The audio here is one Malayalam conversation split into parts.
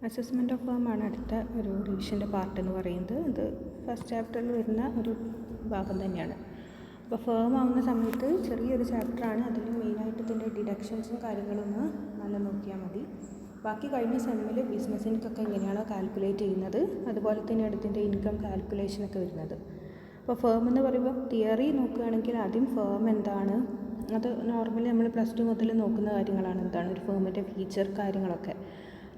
അസസ്മെൻറ്റ് ഓഫ് ഫേം ആണ് അടുത്ത ഒരു റിവിഷൻ്റെ പാർട്ട് എന്ന് പറയുന്നത്. ഇത് ഫസ്റ്റ് ചാപ്റ്ററിൽ വരുന്ന ഒരു ഭാഗം തന്നെയാണ്. അപ്പോൾ ഫേം ആവുന്ന സമയത്ത് ചെറിയൊരു ചാപ്റ്ററാണ്. അതിൽ മെയിനായിട്ട് ഇതിൻ്റെ ഡിഡക്ഷൻസും കാര്യങ്ങളൊന്ന് നല്ല നോക്കിയാൽ മതി. ബാക്കി കഴിഞ്ഞ സെമ്മിൽ ബിസിനസ് ഇൻകൊക്കെ എങ്ങനെയാണോ കാൽക്കുലേറ്റ് ചെയ്യുന്നത് അതുപോലെ തന്നെ അടുത്തിൻ്റെ ഇൻകം കാൽക്കുലേഷനൊക്കെ വരുന്നത്. അപ്പോൾ ഫേം എന്ന് പറയുമ്പോൾ തിയറി നോക്കുകയാണെങ്കിൽ ആദ്യം ഫേം എന്താണ്, അത് നോർമലി നമ്മൾ പ്ലസ് ടു മുതൽ നോക്കുന്ന കാര്യങ്ങളാണ്. എന്താണ് ഒരു ഫേമിൻ്റെ ഫീച്ചർ കാര്യങ്ങളൊക്കെ.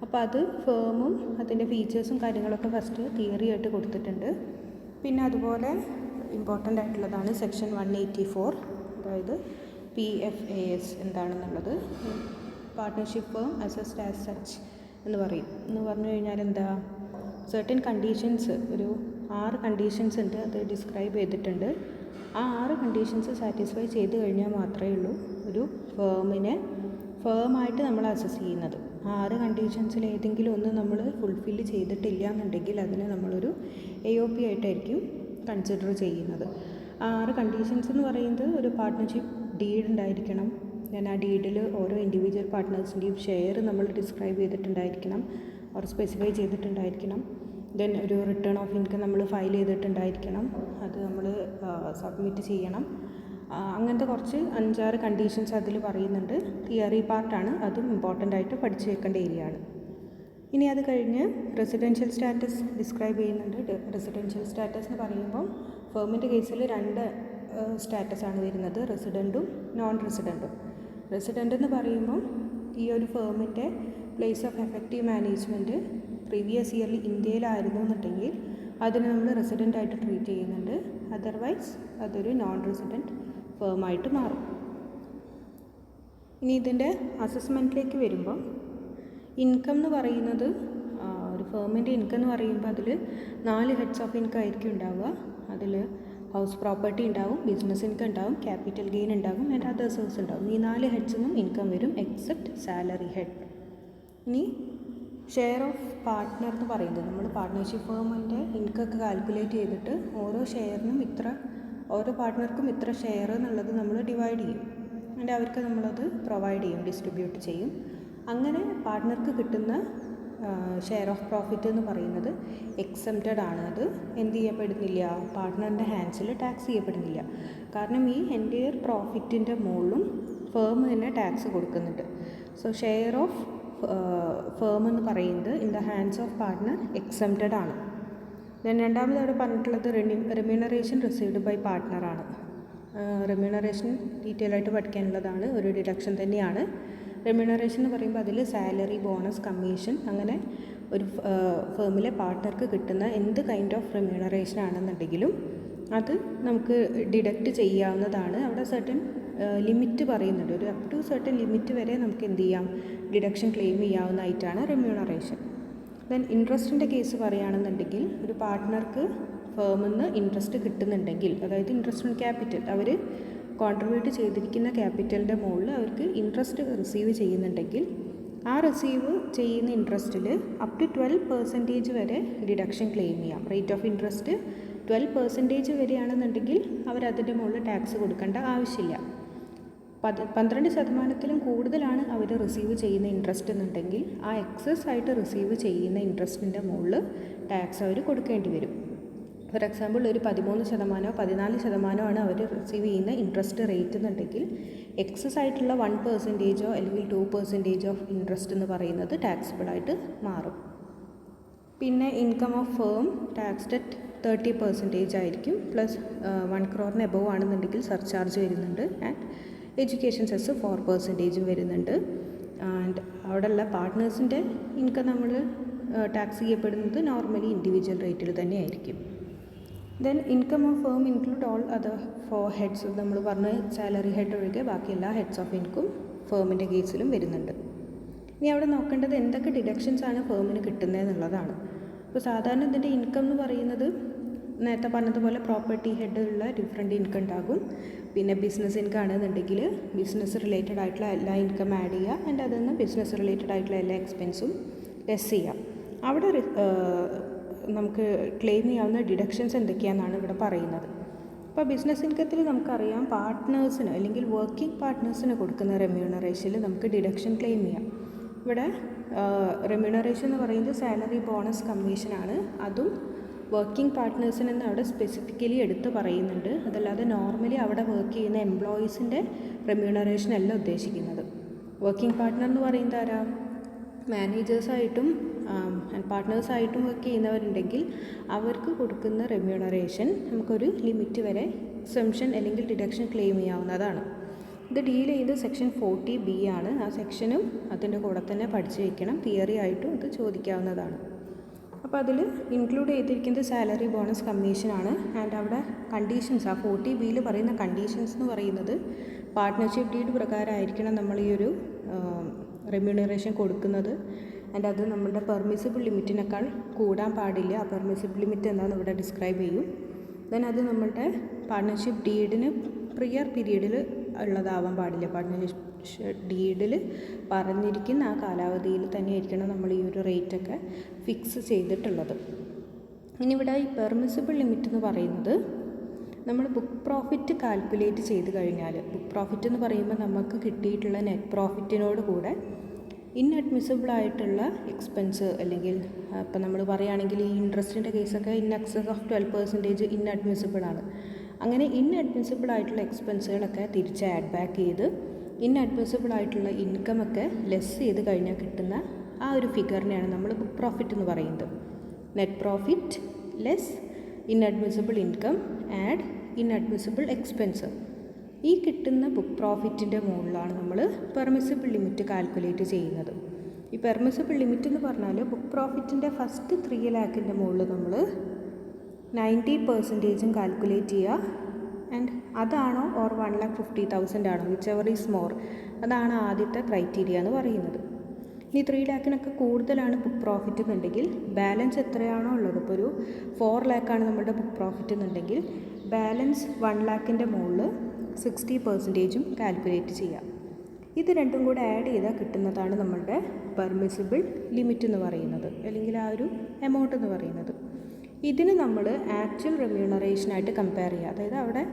അപ്പോൾ അത് ഫേമും അതിൻ്റെ ഫീച്ചേഴ്സും കാര്യങ്ങളൊക്കെ ഫസ്റ്റ് തിയറി ആയിട്ട് കൊടുത്തിട്ടുണ്ട്. പിന്നെ അതുപോലെ ഇമ്പോർട്ടൻ്റ് ആയിട്ടുള്ളതാണ് സെക്ഷൻ 184, അതായത് PFAS എന്താണെന്നുള്ളത്. Partnership firm assessed as such എന്ന് പറയും. എന്ന് പറഞ്ഞു കഴിഞ്ഞാൽ എന്താ, സർട്ടൻ കണ്ടീഷൻസ്, ഒരു 6 കണ്ടീഷൻസ് ഉണ്ട്, അത് ഡിസ്ക്രൈബ് ചെയ്തിട്ടുണ്ട്. ആ 6 കണ്ടീഷൻസ് സാറ്റിസ്ഫൈ ചെയ്ത് കഴിഞ്ഞാൽ മാത്രമേ ഉള്ളൂ ഒരു ഫേമിനെ ഫേമായിട്ട് നമ്മൾ അസസ് ചെയ്യുന്നത്. 6 കണ്ടീഷൻസിൽ ഏതെങ്കിലും ഒന്ന് നമ്മൾ ഫുൾഫില്ല് ചെയ്തിട്ടില്ല എന്നുണ്ടെങ്കിൽ അതിനെ നമ്മളൊരു AOP ആയിട്ടായിരിക്കും കൺസിഡർ ചെയ്യുന്നത്. 6 കണ്ടീഷൻസ് എന്ന് പറയുന്നത് ഒരു പാർട്ട്ണർഷിപ്പ് ഡീഡ് ഉണ്ടായിരിക്കണം. ഞാൻ ആ ഡീഡിൽ ഓരോ ഇൻഡിവിജ്വൽ പാർട്ട്നേഴ്സിൻ്റെയും ഷെയർ നമ്മൾ ഡിസ്ക്രൈബ് ചെയ്തിട്ടുണ്ടായിരിക്കണം, അവർ സ്പെസിഫൈ ചെയ്തിട്ടുണ്ടായിരിക്കണം. ദെൻ ഒരു റിട്ടേൺ ഓഫ് ഇൻകം നമ്മൾ ഫയൽ ചെയ്തിട്ടുണ്ടായിരിക്കണം, അത് നമ്മൾ സബ്മിറ്റ് ചെയ്യണം. അങ്ങനത്തെ കുറച്ച് 5-6 കണ്ടീഷൻസ് അതിൽ പറയുന്നുണ്ട്. തിയറി പാർട്ടാണ്, അതും ഇമ്പോർട്ടൻ്റ് ആയിട്ട് പഠിച്ചു വെക്കേണ്ട ഏരിയ ആണ്. ഇനി അത് കഴിഞ്ഞ് റെസിഡൻഷ്യൽ സ്റ്റാറ്റസ് ഡിസ്ക്രൈബ് ചെയ്യുന്നുണ്ട്. റെസിഡൻഷ്യൽ സ്റ്റാറ്റസ് എന്ന് പറയുമ്പോൾ ഫേമിൻ്റെ കേസിൽ 2 സ്റ്റാറ്റസാണ് വരുന്നത്, റെസിഡൻറ്റും നോൺ റെസിഡൻറ്റും. റെസിഡൻ്റ് എന്ന് പറയുമ്പോൾ ഈ ഒരു ഫേമിൻ്റെ place of effective management previous yearly ഇന്ത്യയിലായിരുന്നു എന്നുണ്ടെങ്കിൽ അതിന് നമ്മൾ റെസിഡൻ്റ് ആയിട്ട് ട്രീറ്റ് ചെയ്യുന്നുണ്ട്. അതർവൈസ് അതൊരു നോൺ റെസിഡൻറ്റ് ഫേമായിട്ട് മാറും. ഇനി ഇതിൻ്റെ അസസ്മെൻറ്റിലേക്ക് വരുമ്പോൾ ഇൻകം എന്ന് പറയുന്നത്, ഒരു ഫേമിൻ്റെ ഇൻകം എന്ന് പറയുമ്പോൾ അതിൽ 4 ഹെഡ്സ് ഓഫ് ഇൻകം ആയിരിക്കും ഉണ്ടാവുക. അതിൽ ഹൗസ് പ്രോപ്പർട്ടി ഉണ്ടാവും, ബിസിനസ് ഇൻകം ഉണ്ടാവും, ക്യാപിറ്റൽ ഗെയിൻ ഉണ്ടാകും, ആൻഡ് അതർ സോഴ്സ് ഉണ്ടാവും. ഈ 4 ഹെഡ്സിനും ഇൻകം വരും എക്സെപ്റ്റ് സാലറി ഹെഡ്. ഇനി ഷെയർ ഓഫ് പാർട്ട്ണർ എന്ന് പറയുന്നത്, നമ്മൾ പാർട്ട്ണർഷിപ്പ് ഫേമിൻ്റെ ഇൻകം ഒക്കെ കാൽക്കുലേറ്റ് ചെയ്തിട്ട് ഓരോ ഷെയറിനും ഓരോ പാർട്ട്ണർക്കും ഇത്ര ഷെയർ എന്നുള്ളത് നമ്മൾ ഡിവൈഡ് ചെയ്യും, ആൻഡ് അവർക്ക് നമ്മളത് പ്രൊവൈഡ് ചെയ്യും, ഡിസ്ട്രിബ്യൂട്ട് ചെയ്യും. അങ്ങനെ പാർട്ട്ണർക്ക് കിട്ടുന്ന ഷെയർ ഓഫ് പ്രോഫിറ്റ് എന്ന് പറയുന്നത് എക്സംപ്റ്റഡ് ആണ്. അത് എന്ത് ചെയ്യപ്പെടുന്നില്ല, പാർട്ട്ണറിൻ്റെ ഹാൻഡ്സിൽ ടാക്സ് ചെയ്യപ്പെടുന്നില്ല. കാരണം ഈ എൻ്റയർ പ്രോഫിറ്റിൻ്റെ മുകളിലും ഫേം തന്നെ ടാക്സ് കൊടുക്കുന്നുണ്ട്. സോ ഷെയർ ഓഫ് ഫേം എന്ന് പറയുന്നത് in the hands of partner exempted ആണ്. ദെൻ രണ്ടാമത് അവിടെ പറഞ്ഞിട്ടുള്ളത് റെമ്യൂണറേഷൻ റിസീവ്ഡ് ബൈ പാർട്ട്ണറാണ്. റെമ്യൂണറേഷൻ ഡീറ്റെയിൽ ആയിട്ട് പഠിക്കാനുള്ളതാണ്, ഒരു ഡിഡക്ഷൻ തന്നെയാണ്. റെമ്യൂണറേഷൻ എന്ന് പറയുമ്പോൾ അതിൽ സാലറി, ബോണസ്, കമ്മീഷൻ, അങ്ങനെ ഒരു ഫേമിലെ പാർട്ട്ണർക്ക് കിട്ടുന്ന എന്ത് കൈൻഡ് ഓഫ് റെമ്യൂണറേഷൻ ആണെന്നുണ്ടെങ്കിലും അത് നമുക്ക് ഡിഡക്റ്റ് ചെയ്യാവുന്നതാണ്. അവിടെ സർട്ടൻ ലിമിറ്റ് പറയുന്നുണ്ട്, ഒരു അപ് ടു സർട്ടൻ ലിമിറ്റ് വരെ നമുക്ക് എന്ത് ചെയ്യാം, ഡിഡക്ഷൻ ക്ലെയിം ചെയ്യാവുന്നതായിട്ടാണ് റെമ്യൂണറേഷൻ. ദെൻ ഇൻട്രസ്റ്റിൻ്റെ കേസ് പറയുകയാണെന്നുണ്ടെങ്കിൽ ഒരു പാർട്ട്ണർക്ക് ഫേമിൽ നിന്ന് ഇൻട്രസ്റ്റ് കിട്ടുന്നുണ്ടെങ്കിൽ, അതായത് ഇൻട്രസ്റ്റ് ഓൺ ക്യാപിറ്റൽ, അവർ കോൺട്രിബ്യൂട്ട് ചെയ്തിരിക്കുന്ന ക്യാപിറ്റലിൻ്റെ മുകളിൽ അവർക്ക് ഇൻട്രസ്റ്റ് റിസീവ് ചെയ്യുന്നുണ്ടെങ്കിൽ ആ റിസീവ് ചെയ്യുന്ന ഇൻട്രസ്റ്റിൽ അപ് ടു 12% വരെ ഡിഡക്ഷൻ ക്ലെയിം ചെയ്യാം. റേറ്റ് ഓഫ് ഇൻട്രസ്റ്റ് 12% വരെയാണെന്നുണ്ടെങ്കിൽ അവരതിൻ്റെ മുകളിൽ ടാക്സ് കൊടുക്കേണ്ട ആവശ്യമില്ല. 12%-ലും കൂടുതലാണ് അവർ റിസീവ് ചെയ്യുന്ന ഇൻട്രസ്റ്റ് എന്നുണ്ടെങ്കിൽ ആ എക്സസ് ആയിട്ട് റിസീവ് ചെയ്യുന്ന ഇൻട്രസ്റ്റിൻ്റെ മുകളിൽ ടാക്സ് അവർ കൊടുക്കേണ്ടി വരും. ഫോർ എക്സാമ്പിൾ ഒരു 13%, 14% ആണ് അവർ റിസീവ് ചെയ്യുന്ന ഇൻട്രസ്റ്റ് റേറ്റ് എന്നുണ്ടെങ്കിൽ എക്സസ് ആയിട്ടുള്ള 1%-ഓ അല്ലെങ്കിൽ 2% ഓഫ് ഇൻട്രസ്റ്റ് എന്ന് പറയുന്നത് ടാക്സിബിളായിട്ട് മാറും. പിന്നെ income of firm taxed at 30% ആയിരിക്കും. പ്ലസ് 1 crore എബവ് ആണെന്നുണ്ടെങ്കിൽ സർചാർജ് വരുന്നുണ്ട്. ആൻഡ് എഡ്യൂക്കേഷൻ സെസ് 4% വരുന്നുണ്ട്. ആൻഡ് അവിടെയുള്ള പാർട്ട്നേഴ്സിൻ്റെ ഇൻകം നമ്മൾ ടാക്സ് ചെയ്യപ്പെടുന്നത് നോർമലി ഇൻഡിവിജ്വൽ റേറ്റിൽ തന്നെ ആയിരിക്കും. Then income of firm include all other 4 heads. നമ്മൾ പറഞ്ഞ സാലറി ഹെഡ് ഒഴികെ ബാക്കി എല്ലാ ഹെഡ്സ് ഓഫ് ഇൻകം ഫേമിൻ്റെ കേസിലും വരുന്നുണ്ട്. ഇനി അവിടെ നോക്കേണ്ടത് എന്തൊക്കെ ഡിഡക്ഷൻസ് ആണ് ഫേമിന് കിട്ടുന്നത് എന്നുള്ളതാണ്. അപ്പോൾ സാധാരണ ഇതിൻ്റെ ഇൻകം എന്ന് പറയുന്നത് നേരത്തെ പറഞ്ഞതുപോലെ പ്രോപ്പർട്ടി ഹെഡ് ഉള്ള ഡിഫറെൻറ്റ് ഇൻകം ഉണ്ടാകും. പിന്നെ ബിസിനസ് ഇൻകം ആണെന്നുണ്ടെങ്കിൽ ബിസിനസ് റിലേറ്റഡ് ആയിട്ടുള്ള എല്ലാ ഇൻകം ആഡ് ചെയ്യുക, ആൻഡ് അതിൽ നിന്ന് ബിസിനസ് റിലേറ്റഡ് ആയിട്ടുള്ള എല്ലാ എക്സ്പെൻസും ലെസ് ചെയ്യുക. അവിടെ നമുക്ക് ക്ലെയിം ചെയ്യാവുന്ന ഡിഡക്ഷൻസ് എന്തൊക്കെയാണെന്നാണ് ഇവിടെ പറയുന്നത്. അപ്പോൾ ബിസിനസ് ഇൻകത്തിൽ നമുക്കറിയാം പാർട്ട്നേഴ്സിന് അല്ലെങ്കിൽ വർക്കിംഗ് പാർട്ട്നേഴ്സിന് കൊടുക്കുന്ന റെമ്യൂണറേഷനിൽ നമുക്ക് ഡിഡക്ഷൻ ക്ലെയിം ചെയ്യാം. ഇവിടെ റെമ്യൂണറേഷൻ എന്ന് പറയുന്നത് സാലറി ബോണസ് കമ്മീഷനാണ്. അതും വർക്കിംഗ് പാർട്ട്നേഴ്സിനെന്ന് അവിടെ സ്പെസിഫിക്കലി എടുത്ത് പറയുന്നുണ്ട്. അതല്ലാതെ നോർമലി അവിടെ വർക്ക് ചെയ്യുന്ന എംപ്ലോയീസിൻ്റെ റെമ്യൂണറേഷൻ അല്ല ഉദ്ദേശിക്കുന്നത്. വർക്കിംഗ് പാർട്ട്ണർ എന്ന് പറയുന്നത് ആരാ? മാനേജേഴ്സായിട്ടും പാർട്ട്നേഴ്സായിട്ടും വർക്ക് ചെയ്യുന്നവരുണ്ടെങ്കിൽ അവർക്ക് കൊടുക്കുന്ന റെമ്യൂണറേഷൻ നമുക്കൊരു ലിമിറ്റ് വരെ എക്സംഷൻ അല്ലെങ്കിൽ ഡിഡക്ഷൻ ക്ലെയിം ചെയ്യാവുന്നതാണ്. ഇത് ഡീൽ ചെയ്ത് സെക്ഷൻ 40B ആണ്. ആ സെക്ഷനും അതിൻ്റെ കൂടെ തന്നെ പഠിച്ചു വയ്ക്കണം. തിയറി ആയിട്ടും ഇത് ചോദിക്കാവുന്നതാണ്. അപ്പോൾ അതിൽ ഇൻക്ലൂഡ് ചെയ്തിരിക്കുന്നത് സാലറി ബോണസ് കമ്മീഷനാണ്. ആൻഡ് അവിടെ കണ്ടീഷൻസ്, ആ 40Bയിൽ പറയുന്ന കണ്ടീഷൻസ് എന്ന് പറയുന്നത് പാർട്ട്ണർഷിപ്പ് ഡീഡ് പ്രകാരമായിരിക്കണം നമ്മൾ ഈ ഒരു റെമ്യൂണറേഷൻ കൊടുക്കുന്നത്. ആൻഡ് അത് നമ്മുടെ പെർമിസിബിൾ ലിമിറ്റിനേക്കാൾ കൂടാൻ പാടില്ല. ആ പെർമിസിബിൾ ലിമിറ്റ് എന്താണെന്ന് ഇവിടെ ഡിസ്ക്രൈബ് ചെയ്യും. ദെൻ അത് നമ്മളുടെ പാർട്ട്ണർഷിപ്പ് ഡീഡിന് പ്രിയർ പീരീഡിൽ ഉള്ളതാവാൻ പാടില്ല. പാർട്ട്ണർഷിപ്പ് ഡീഡിൽ പറഞ്ഞിരിക്കുന്ന ആ കാലാവധിയിൽ തന്നെ ആയിരിക്കണം നമ്മൾ ഈ ഒരു റേറ്റൊക്കെ ഫിക്സ് ചെയ്തിട്ടുള്ളത്. ഇനി ഇവിടെ ഈ പെർമിസിബിൾ ലിമിറ്റ് എന്ന് പറയുന്നത് നമ്മൾ ബുക്ക് പ്രോഫിറ്റ് കാൽക്കുലേറ്റ് ചെയ്ത് കഴിഞ്ഞാൽ, ബുക്ക് പ്രോഫിറ്റ് എന്ന് പറയുമ്പോൾ നമുക്ക് കിട്ടിയിട്ടുള്ള നെറ്റ് പ്രോഫിറ്റിനോട് കൂടെ ഇൻഅഡ്മിസിബിൾ ആയിട്ടുള്ള എക്സ്പെൻസ്, അല്ലെങ്കിൽ ഇപ്പം നമ്മൾ പറയുകയാണെങ്കിൽ ഈ ഇൻട്രസ്റ്റിൻ്റെ കേസൊക്കെ ഇൻ എക്സസ് ഓഫ് 12% ഇൻഅഡ്മിസിബിൾ ആണ്. അങ്ങനെ ഇൻഅഡ്മിസിബിൾ ആയിട്ടുള്ള എക്സ്പെൻസുകളൊക്കെ തിരിച്ച് ആഡ് ബാക്ക് ചെയ്ത് ഇൻഅഡ്മിസിബിൾ ആയിട്ടുള്ള ഇൻകമൊക്കെ ലെസ് ചെയ്ത് കഴിഞ്ഞാൽ കിട്ടുന്ന ആ ഒരു ഫിഗറിനെയാണ് നമ്മൾ ബുക്ക് പ്രോഫിറ്റ് എന്ന് പറയുന്നത്. Net profit less inadmissible income add inadmissible expense. ഈ കിട്ടുന്ന ബുക്ക് പ്രോഫിറ്റിൻ്റെ മുകളിലാണ് നമ്മൾ പെർമിസിബിൾ ലിമിറ്റ് കാൽക്കുലേറ്റ് ചെയ്യുന്നത്. ഈ പെർമിസിബിൾ ലിമിറ്റ് എന്ന് പറഞ്ഞാൽ ബുക്ക് പ്രോഫിറ്റിൻ്റെ ഫസ്റ്റ് 3 ലാഖിൻ്റെ മുകളിൽ നമ്മൾ 90% കാൽക്കുലേറ്റ് ചെയ്യുക. ആൻഡ് അതാണോ ഓർ 1,50,000 ആണോ, വിച്ച് എവർ ഈസ് മോർ, അതാണ് ആദ്യത്തെ ക്രൈറ്റീരിയ എന്ന് പറയുന്നത്. ഇനി 3 ലാഖിനൊക്കെ കൂടുതലാണ് ബുക്ക് പ്രോഫിറ്റ് എന്നുണ്ടെങ്കിൽ ബാലൻസ് എത്രയാണോ ഉള്ളത്, ഇപ്പോൾ ഒരു 4 ലാഖാണ് നമ്മുടെ ബുക്ക് പ്രോഫിറ്റ് എന്നുണ്ടെങ്കിൽ ബാലൻസ് 1 ലാഖിൻ്റെ മുകളിൽ 60% കാൽക്കുലേറ്റ് ചെയ്യാം. ഇത് രണ്ടും കൂടെ ആഡ് ചെയ്താൽ കിട്ടുന്നതാണ് നമ്മളുടെ പെർമിസിബിൾ ലിമിറ്റ് എന്ന് പറയുന്നത്, അല്ലെങ്കിൽ ആ ഒരു എമൗണ്ട് എന്ന് പറയുന്നത്. ഇതിന് നമ്മൾ ആക്ച്വൽ റെമ്യൂണറേഷനായിട്ട് കമ്പയർ ചെയ്യുക. അതായത് അവിടെ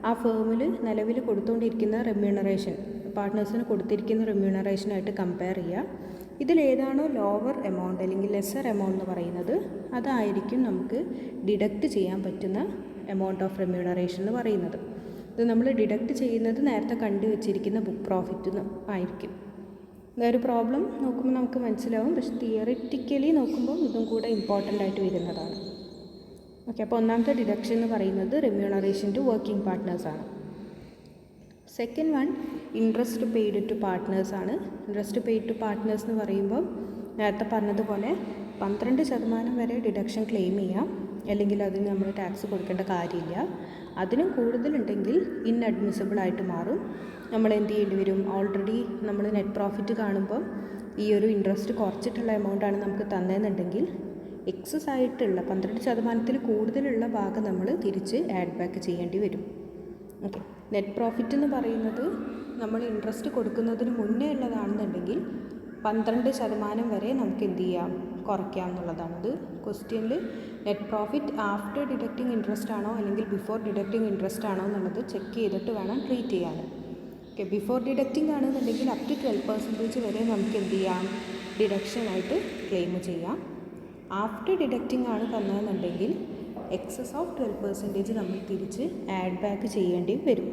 ആ ഫേമിൽ നിലവിൽ കൊടുത്തുകൊണ്ടിരിക്കുന്ന റെമ്യൂണറേഷൻ, പാർട്ട്നേഴ്സിന് കൊടുത്തിരിക്കുന്ന റെമ്യൂണറേഷനായിട്ട് കമ്പയർ ചെയ്യുക. ഇതിലേതാണോ ലോവർ എമൗണ്ട് അല്ലെങ്കിൽ ലെസ്സർ എമൗണ്ട് എന്ന് പറയുന്നത് അതായിരിക്കും നമുക്ക് ഡിഡക്റ്റ് ചെയ്യാൻ പറ്റുന്ന എമൗണ്ട് ഓഫ് റെമ്യൂണറേഷൻ എന്ന് പറയുന്നത്. ഇത് നമ്മൾ ഡിഡക്റ്റ് ചെയ്യുന്നത് നേരത്തെ കണ്ടുവച്ചിരിക്കുന്ന ബുക്ക് പ്രോഫിറ്റ് ആയിരിക്കും. ഇതൊരു പ്രോബ്ലം നോക്കുമ്പോൾ നമുക്ക് മനസ്സിലാവും, പക്ഷെ തിയറിറ്റിക്കലി നോക്കുമ്പോൾ ഇതും കൂടെ ഇമ്പോർട്ടൻ്റ് ആയിട്ട് വരുന്നതാണ്. ഓക്കെ, അപ്പോൾ ഒന്നാമത്തെ ഡിഡക്ഷൻ എന്ന് പറയുന്നത് റെമ്യൂണറേഷൻ ടു വർക്കിംഗ് പാർട്ട്നേഴ്സാണ്. Second one interest paid to പാർട്ട്നേഴ്സാണ്. ഇൻട്രസ്റ്റ് പെയ്ഡ് ടു പാർട്ട്നേഴ്സ് എന്ന് പറയുമ്പോൾ നേരത്തെ പറഞ്ഞതുപോലെ 12% വരെ ഡിഡക്ഷൻ ക്ലെയിം ചെയ്യാം, അല്ലെങ്കിൽ അതിന് നമ്മൾ ടാക്സ് കൊടുക്കേണ്ട കാര്യമില്ല. അതിനും കൂടുതലുണ്ടെങ്കിൽ ഇൻഅഡ്മിസിബിൾ ആയിട്ട് മാറും. നമ്മൾ എന്ത് ചെയ്യേണ്ടി വരും? ഓൾറെഡി നമ്മൾ നെറ്റ് പ്രോഫിറ്റ് കാണുമ്പോൾ ഈ ഒരു ഇൻട്രസ്റ്റ് കുറച്ചിട്ടുള്ള എമൗണ്ടാണ് നമുക്ക് തന്നതെന്നുണ്ടെങ്കിൽ എക്സസ് ആയിട്ടുള്ള 12% കൂടുതലുള്ള ഭാഗം നമ്മൾ തിരിച്ച് ആഡ് ബാക്ക് ചെയ്യേണ്ടി വരും. ഓക്കെ, നെറ്റ് പ്രോഫിറ്റ് എന്ന് പറയുന്നത് നമ്മൾ ഇൻട്രസ്റ്റ് കൊടുക്കുന്നതിന് മുന്നേ ഉള്ളതാണെന്നുണ്ടെങ്കിൽ 12% വരെ നമുക്ക് എന്ത് ചെയ്യാം? കുറയ്ക്കാം എന്നുള്ളതാണ്. അത് ക്വസ്റ്റ്യനിൽ net profit after deducting interest ആണോ അല്ലെങ്കിൽ ബിഫോർ ഡിഡക്റ്റിംഗ് ഇൻട്രസ്റ്റ് ആണോ എന്നുള്ളത് ചെക്ക് ചെയ്തിട്ട് വേണം ട്രീറ്റ് ചെയ്യാൻ. ഓക്കെ, ബിഫോർ ഡിഡക്റ്റിംഗ് ആണെന്നുണ്ടെങ്കിൽ അപ് ടു 12% വരെ നമുക്ക് എന്ത് ചെയ്യാം? ഡിഡക്ഷനായിട്ട് ക്ലെയിം ചെയ്യാം. ആഫ്റ്റർ ഡിഡക്റ്റിംഗ് ആണ് തന്നതെന്നുണ്ടെങ്കിൽ എക്സസ് ഓഫ് 12% നമ്മൾ തിരിച്ച് ആഡ് ബാക്ക് ചെയ്യേണ്ടി വരും.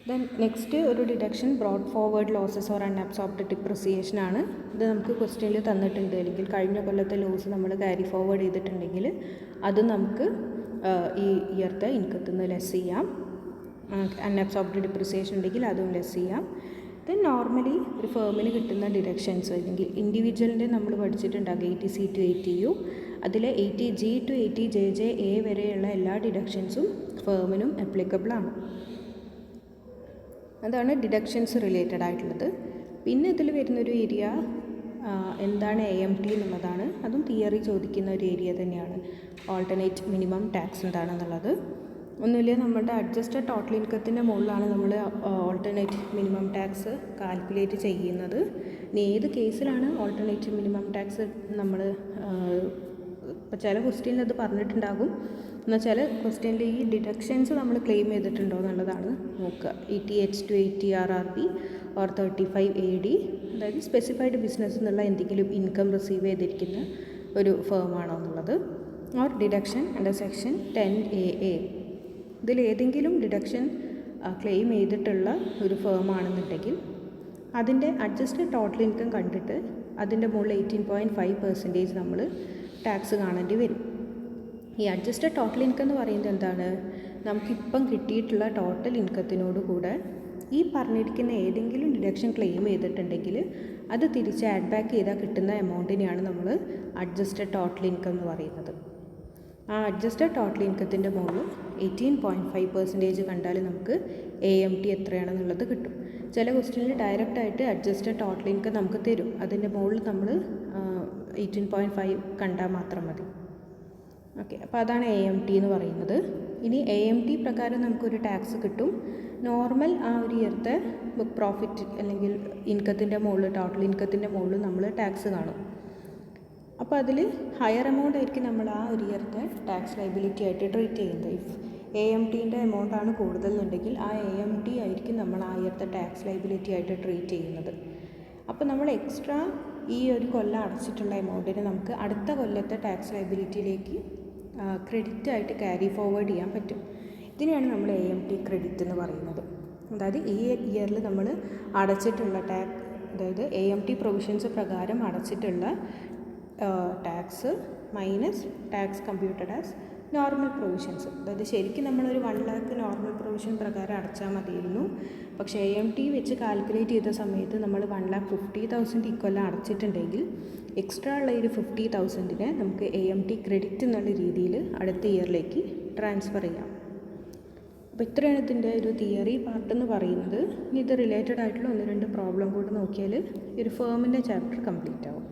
ദെൻ നെക്സ്റ്റ് ഒരു deduction brought forward losses or unabsorbed depreciation ആണ്. ഇത് നമുക്ക് ക്വസ്റ്റ്യനിൽ തന്നിട്ടുണ്ട്, അല്ലെങ്കിൽ കഴിഞ്ഞ കൊല്ലത്തെ ലോസ് നമ്മൾ ക്യാരി ഫോർവേഡ് ചെയ്തിട്ടുണ്ടെങ്കിൽ അത് നമുക്ക് ഈ ഇയർത്തെ ഇൻകത്തിൽ നിന്ന് ലെസ് ചെയ്യാം. അൺഅബ്സോർബ്ഡ് ഡിപ്രിസിയേഷൻ ഉണ്ടെങ്കിൽ അതും ലെസ് ചെയ്യാം. ദെൻ നോർമലി ഒരു ഫേമിന് കിട്ടുന്ന ഡിഡക്ഷൻസ്, അല്ലെങ്കിൽ ഇൻഡിവിജ്വലിൻ്റെ നമ്മൾ പഠിച്ചിട്ടുണ്ടാകും 80C to 80U. അതിലെ 80G to 80JJA വരെയുള്ള എല്ലാ ഡിഡക്ഷൻസും ഫേമിനും അപ്ലിക്കബിൾ ആണ്. അതാണ് ഡിഡക്ഷൻസ് റിലേറ്റഡ് ആയിട്ടുള്ളത്. പിന്നെ ഇതിൽ വരുന്നൊരു ഏരിയ എന്താണ് AMT എന്നുള്ളതാണ്. അതും തിയറി ചോദിക്കുന്ന ഒരു ഏരിയ തന്നെയാണ്. ഓൾട്ടർനേറ്റ് മിനിമം ടാക്സ് എന്താണെന്നുള്ളത്. ഒന്നുമില്ല, നമ്മുടെ അഡ്ജസ്റ്റഡ് ടോട്ടൽ ഇൻകത്തിൻ്റെ മുകളിലാണ് നമ്മൾ ഓൾട്ടർനേറ്റ് മിനിമം ടാക്സ് കാൽക്കുലേറ്റ് ചെയ്യുന്നത്. ഇനി ഏത് കേസിലാണ് ഓൾട്ടർനേറ്റ് മിനിമം ടാക്സ് നമ്മൾ ഇപ്പോൾ ചില ക്വസ്റ്റ്യനിൽ അത് പറഞ്ഞിട്ടുണ്ടാകും, എന്നാൽ ചില ക്വസ്റ്റ്യനിൽ ഈ ഡിഡക്ഷൻസ് നമ്മൾ ക്ലെയിം ചെയ്തിട്ടുണ്ടോ എന്നുള്ളതാണ് നോക്കുക. 80H to 80 RRB or 35 AD, അതായത് സ്പെസിഫൈഡ് ബിസിനസ് എന്നുള്ള എന്തെങ്കിലും ഇൻകം റിസീവ് ചെയ്തിരിക്കുന്ന ഒരു ഫേമാണോ എന്നുള്ളത്. Or deduction under section 10AA, ഇതിലേതെങ്കിലും ഡിഡക്ഷൻ ക്ലെയിം ചെയ്തിട്ടുള്ള ഒരു ഫേമാണെന്നുണ്ടെങ്കിൽ അതിൻ്റെ അഡ്ജസ്റ്റഡ് ടോട്ടൽ ഇൻകം കണ്ടിട്ട് അതിൻ്റെ മുകളിൽ 18.5% നമ്മൾ ടാക്സ് കാണേണ്ടി വരും. ഈ അഡ്ജസ്റ്റഡ് ടോട്ടൽ ഇൻകം എന്ന് പറയുന്നത് എന്താണ്? നമുക്കിപ്പം കിട്ടിയിട്ടുള്ള ടോട്ടൽ ഇൻകത്തിനോട് കൂടെ ഈ പറഞ്ഞിരിക്കുന്ന ഏതെങ്കിലും ഡിഡക്ഷൻ ക്ലെയിം ചെയ്തിട്ടുണ്ടെങ്കിൽ അത് തിരിച്ച് ആഡ് ബാക്ക് ചെയ്താൽ കിട്ടുന്ന എമൗണ്ടിനെയാണ് നമ്മൾ അഡ്ജസ്റ്റഡ് ടോട്ടൽ ഇൻകം എന്ന് പറയുന്നത്. ആ അഡ്ജസ്റ്റഡ് ടോട്ടൽ ഇൻകത്തിൻ്റെ മുകളിൽ 18.5% കണ്ടാൽ നമുക്ക് AMT എത്രയാണെന്നുള്ളത് കിട്ടും. ചില ക്വസ്റ്റ്യനിൽ ഡയറക്റ്റായിട്ട് അഡ്ജസ്റ്റഡ് ടോട്ടൽ ഇൻകം നമുക്ക് തരും, അതിൻ്റെ മുകളിൽ നമ്മൾ 18.5 കണ്ടാൽ മാത്രം മതി. ഓക്കെ, അപ്പോൾ അതാണ് AMT എന്ന് പറയുന്നത്. ഇനി AMT പ്രകാരം നമുക്കൊരു ടാക്സ് കിട്ടും. നോർമൽ ആ ഒരു ഇയർത്തെ ബുക്ക് പ്രോഫിറ്റ് അല്ലെങ്കിൽ ഇൻകത്തിൻ്റെ മുകളിൽ, ടോട്ടൽ ഇൻകത്തിൻ്റെ മുകളിൽ നമ്മൾ ടാക്സ് കാണും. അപ്പോൾ അതിൽ ഹയർ എമൗണ്ട് ആയിരിക്കും നമ്മൾ ആ ഒരു ഇയർത്തെ ടാക്സ് ലൈബിലിറ്റി ആയിട്ട് ട്രീറ്റ് ചെയ്യുന്നത്. ഇഫ് AMTൻ്റെ എമൗണ്ടാണ് കൂടുതലെന്നുണ്ടെങ്കിൽ ആ AMT ആയിരിക്കും നമ്മൾ ആ ഇയർത്തെ ടാക്സ് ലൈബിലിറ്റി ആയിട്ട് ട്രീറ്റ് ചെയ്യുന്നത്. അപ്പോൾ നമ്മൾ എക്സ്ട്രാ ഈ ഒരു കൊല്ലം അടച്ചിട്ടുള്ള എമൗണ്ടിനെ നമുക്ക് അടുത്ത കൊല്ലത്തെ ടാക്സ് ലൈബിലിറ്റിയിലേക്ക് ക്രെഡിറ്റ് ആയിട്ട് ക്യാരി ഫോർവേഡ് ചെയ്യാൻ പറ്റും. ഇതിനെയാണ് നമ്മൾ AMT ക്രെഡിറ്റ് എന്ന് പറയുന്നത്. അതായത് ഈ ഇയറിൽ നമ്മൾ അടച്ചിട്ടുള്ള അതായത് AMT പ്രൊവിഷൻസ് പ്രകാരം അടച്ചിട്ടുള്ള tax minus tax computed as normal provisions. അതായത് ശരിക്കും നമ്മളൊരു 1 lakh നോർമൽ പ്രൊവിഷൻ പ്രകാരം അടച്ചാൽ മതിയായിരുന്നു. പക്ഷേ AMT വെച്ച് കാൽക്കുലേറ്റ് ചെയ്ത സമയത്ത് നമ്മൾ 1,50,000 ഇക്കൊല്ലം അടച്ചിട്ടുണ്ടെങ്കിൽ എക്സ്ട്രാ ഉള്ള ഒരു 50,000-നെ നമുക്ക് AMT ക്രെഡിറ്റ് എന്നുള്ള രീതിയിൽ അടുത്ത ഇയറിലേക്ക് ട്രാൻസ്ഫർ ചെയ്യാം. അപ്പോൾ ഇത്രയാണ് ഇതിൻ്റെ ഒരു തിയറി പാർട്ട് എന്ന് പറയുന്നത്. ഇത് റിലേറ്റഡ് ആയിട്ടുള്ള 1-2 പ്രോബ്ലം കൂടി നോക്കിയാൽ ഈ ഒരു ഫേമിൻ്റെ ചാപ്റ്റർ കംപ്ലീറ്റ് ആവും.